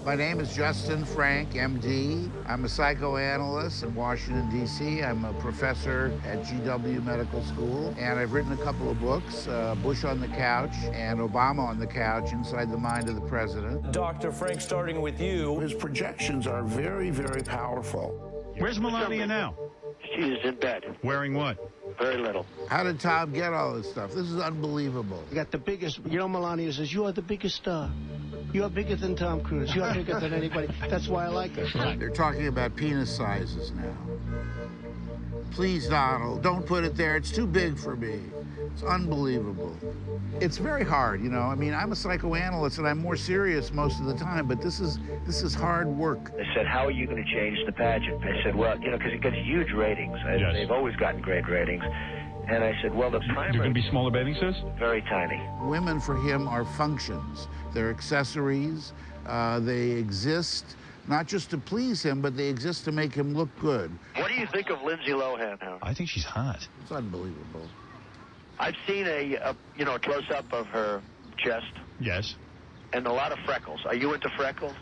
My name is Justin Frank, MD. I'm a psychoanalyst in Washington, D.C. I'm a professor at GW Medical School, and I've written a couple of books, Bush on the Couch and Obama on the Couch, Inside the Mind of the President. Dr. Frank, starting with you. His projections are very, very powerful. Where's Melania now? She's in bed. Wearing what? Very little. How did Tom get all this stuff? This is unbelievable. You got the biggest, Melania says, you are the biggest star. You are bigger than Tom Cruise. You are bigger than anybody. That's why I like her. They're talking about penis sizes now. Please, Donald, don't put it there. It's too big for me. It's unbelievable. It's very hard, you know. I mean, I'm a psychoanalyst and I'm more serious most of the time, but this is hard work. They said, how are you going to change the pageant? I said, well, you know, because it gets huge ratings. Yes. They've always gotten great ratings. And I said, well, the primary... They're going to be smaller bathing suits? Very tiny. Women for him are functions. They're accessories. They exist not just to please him, but they exist to make him look good. What do you think of Lindsay Lohan, Howard? I think she's hot. It's unbelievable. I've seen a close-up of her chest Yes. and a lot of freckles. Are you into freckles?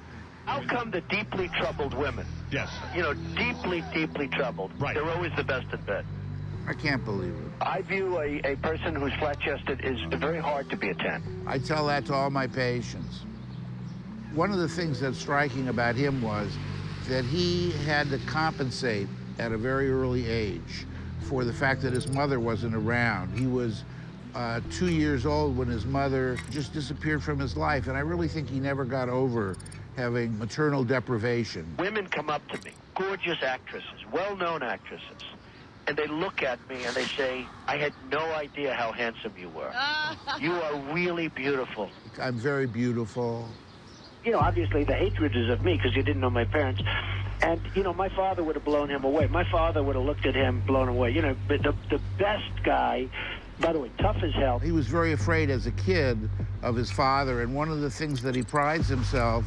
How come the deeply troubled women, Yes. deeply, deeply troubled, Right. they're always the best in bed? I can't believe it. I view a person who's flat-chested is very hard to be a 10. I tell that to all my patients. One of the things that's striking about him was that he had to compensate at a very early age for the fact that his mother wasn't around. He was 2 years old when his mother just disappeared from his life, and I really think he never got over having maternal deprivation. Women come up to me, gorgeous actresses, well-known actresses, and they look at me and they say, I had no idea how handsome you were. You are really beautiful. I'm very beautiful. Obviously the hatred is of me because you didn't know my parents. And, my father would have blown him away. My father would have looked at him, blown away. But the best guy, by the way, tough as hell. He was very afraid as a kid of his father, and one of the things that he prides himself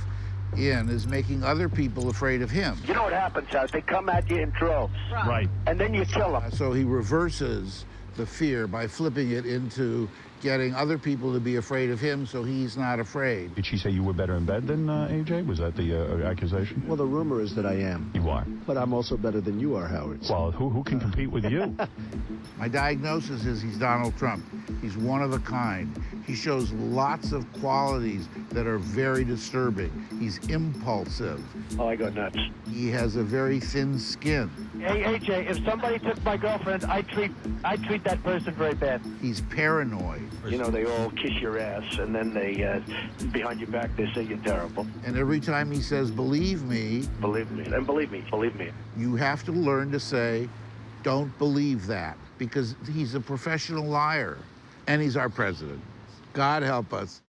in is making other people afraid of him. You know what happens, Howard? They come at you in droves. Right. And then you kill them. So he reverses the fear by flipping it into getting other people to be afraid of him so he's not afraid. Did she say you were better in bed than AJ? Was that the accusation? Well, the rumor is that I am. You are. But I'm also better than you are, Howard. Well, who can compete with you? My diagnosis is he's Donald Trump. He's one of a kind. He shows lots of qualities that are very disturbing. He's impulsive. Oh, I go nuts. He has a very thin skin. Hey, AJ, if somebody took my girlfriend, I'd treat that person very bad. He's paranoid. They all kiss your ass, and then they, behind your back, they say you're terrible. And every time he says, believe me, Believe me. And believe me. you have to learn to say, don't believe that, because he's a professional liar, and he's our president. God help us.